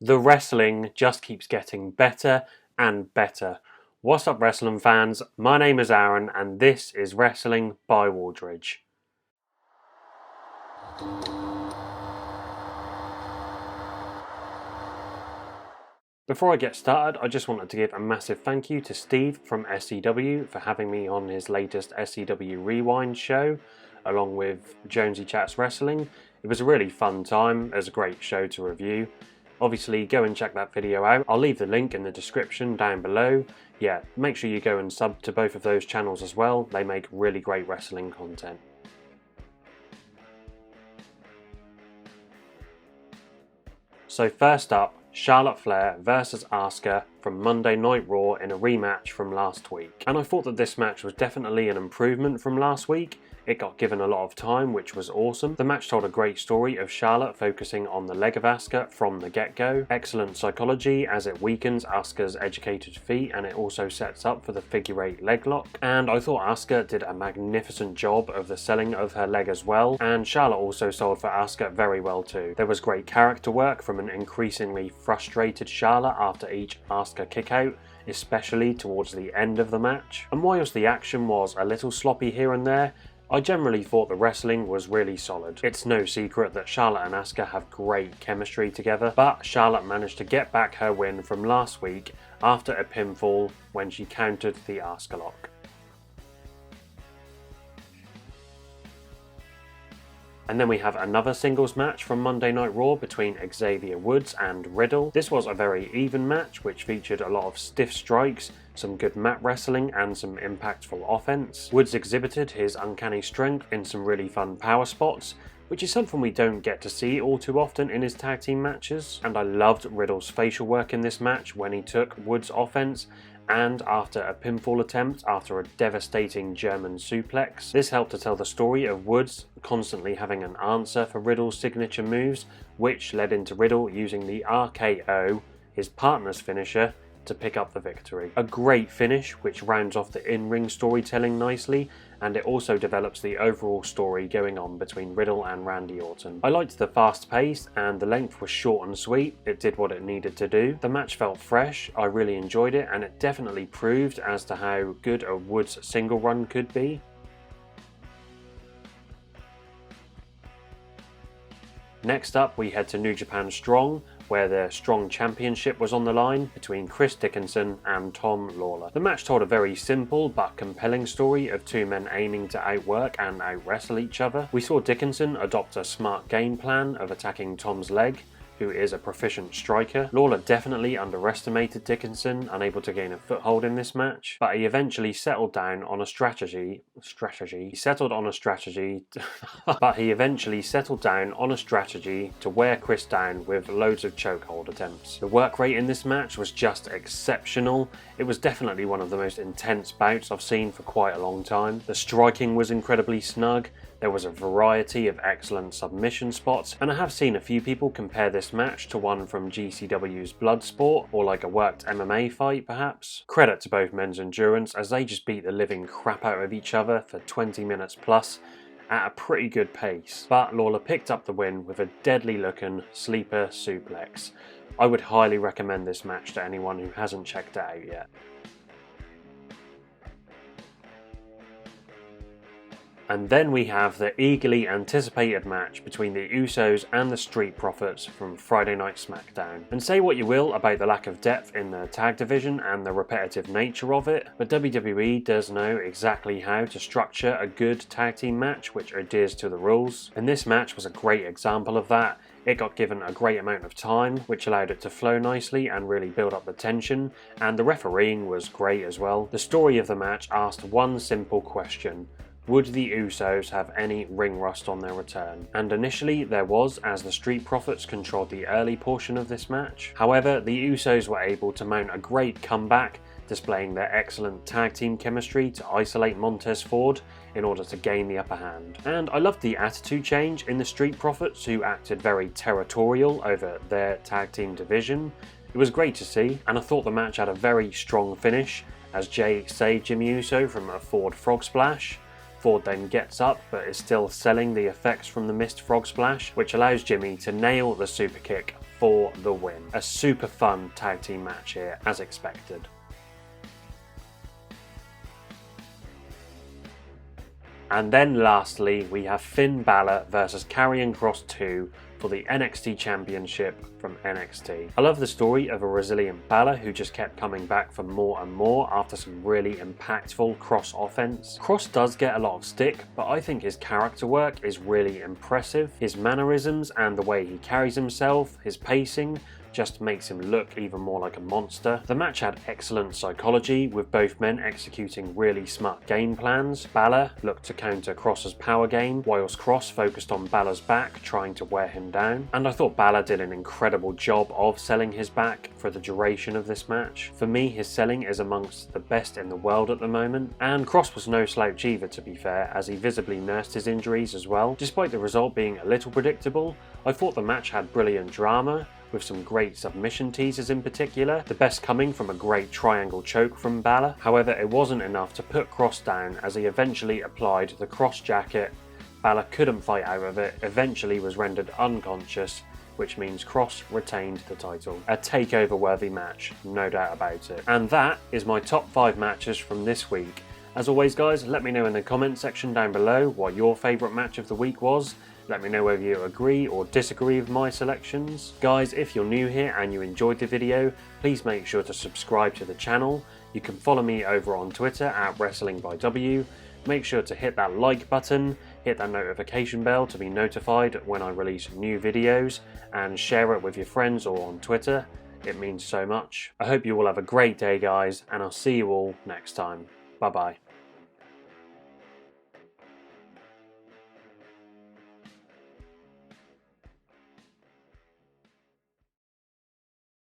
The wrestling just keeps getting better and better. What's up, wrestling fans? My name is Aaron, and this is Wrestling by Waldridge. Before I get started, I just wanted to give a massive thank you to Steve from SCW for having me on his latest SCW Rewind show, along with Jonesy Chats Wrestling. It was a really fun time, it was a great show to review. Obviously, go and check that video out. I'll leave the link in the description down below. Yeah, make sure you go and sub to both of those channels as well. They make really great wrestling content. So first up, Charlotte Flair versus Asuka from Monday Night Raw in a rematch from last week. And I thought that this match was definitely an improvement from last week. It got given a lot of time, which was awesome. The match told a great story of Charlotte focusing on the leg of Asuka from the get-go. Excellent psychology as it weakens Asuka's educated feet, and it also sets up for the figure 8 leg lock. And I thought Asuka did a magnificent job of the selling of her leg as well, and Charlotte also sold for Asuka very well too. There was great character work from an increasingly frustrated Charlotte after each Asuka kickout, especially towards the end of the match. And whilst the action was a little sloppy here and there, I generally thought the wrestling was really solid. It's no secret that Charlotte and Asuka have great chemistry together, but Charlotte managed to get back her win from last week after a pinfall when she countered the Asuka lock. And then we have another singles match from Monday Night Raw between Xavier Woods and Riddle. This was a very even match which featured a lot of stiff strikes, some good mat wrestling and some impactful offense. Woods exhibited his uncanny strength in some really fun power spots, which is something we don't get to see all too often in his tag team matches. And I loved Riddle's facial work in this match when he took Woods' offense and after a pinfall attempt after a devastating German suplex. This helped to tell the story of Woods constantly having an answer for Riddle's signature moves, which led into Riddle using the RKO, his partner's finisher, to pick up the victory. A great finish which rounds off the in-ring storytelling nicely, and it also develops the overall story going on between Riddle and Randy Orton. I liked the fast pace and the length was short and sweet. It did what it needed to do. The match felt fresh, I really enjoyed it, and it definitely proved as to how good a Woods single run could be. Next up, we head to New Japan Strong, where the Strong Championship was on the line between Chris Dickinson and Tom Lawler. The match told a very simple but compelling story of two men aiming to outwork and out-wrestle each other. We saw Dickinson adopt a smart game plan of attacking Tom's leg, who is a proficient striker. Lawler definitely underestimated Dickinson, unable to gain a foothold in this match, but he eventually settled down on a strategy to wear Chris down with loads of chokehold attempts. The work rate in this match was just exceptional. It was definitely one of the most intense bouts I've seen for quite a long time. The striking was incredibly snug. There was a variety of excellent submission spots, and I have seen a few people compare this match to one from GCW's Bloodsport, or like a worked MMA fight perhaps. Credit to both men's endurance as they just beat the living crap out of each other for 20 minutes plus at a pretty good pace. But Lawler picked up the win with a deadly looking sleeper suplex. I would highly recommend this match to anyone who hasn't checked it out yet. And then we have the eagerly anticipated match between the Usos and the Street Profits from Friday Night Smackdown. And say what you will about the lack of depth in the tag division and the repetitive nature of it, but WWE does know exactly how to structure a good tag team match which adheres to the rules. And this match was a great example of that. It got given a great amount of time, which allowed it to flow nicely and really build up the tension, and the refereeing was great as well. The story of the match asked one simple question: would the Usos have any ring rust on their return? And initially there was, as the Street Profits controlled the early portion of this match. However, the Usos were able to mount a great comeback, displaying their excellent tag team chemistry to isolate Montez Ford in order to gain the upper hand. And I loved the attitude change in the Street Profits, who acted very territorial over their tag team division. It was great to see, and I thought the match had a very strong finish as Jay saved Jimmy Uso from a Ford frog splash. Ford then gets up but is still selling the effects from the missed frog splash, which allows Jimmy to nail the super kick for the win. A super fun tag team match here, as expected. And then lastly, we have Finn Balor versus Karrion Kross 2 for the NXT Championship from NXT. I love the story of a resilient Balor who just kept coming back for more and more after some really impactful Kross offense. Kross does get a lot of stick, but I think his character work is really impressive. His mannerisms and the way he carries himself, his pacing, just makes him look even more like a monster. The match had excellent psychology, with both men executing really smart game plans. Balor looked to counter Kross's power game, whilst Kross focused on Balor's back, trying to wear him down. And I thought Balor did an incredible job of selling his back for the duration of this match. For me, his selling is amongst the best in the world at the moment, and Kross was no slouch either, to be fair, as he visibly nursed his injuries as well. Despite the result being a little predictable, I thought the match had brilliant drama, with some great submission teasers in particular, the best coming from a great triangle choke from Balor. However, it wasn't enough to put Kross down, as he eventually applied the Kross jacket. Balor couldn't fight out of it, eventually was rendered unconscious, which means Kross retained the title. A takeover worthy match, no doubt about it. And that is my top 5 matches from this week. As always guys, let me know in the comment section down below what your favourite match of the week was. Let me know whether you agree or disagree with my selections. Guys, if you're new here and you enjoyed the video, please make sure to subscribe to the channel. You can follow me over on Twitter at WrestlingByW. Make sure to hit that like button, hit that notification bell to be notified when I release new videos, and share it with your friends or on Twitter. It means so much. I hope you all have a great day guys, and I'll see you all next time. Bye bye.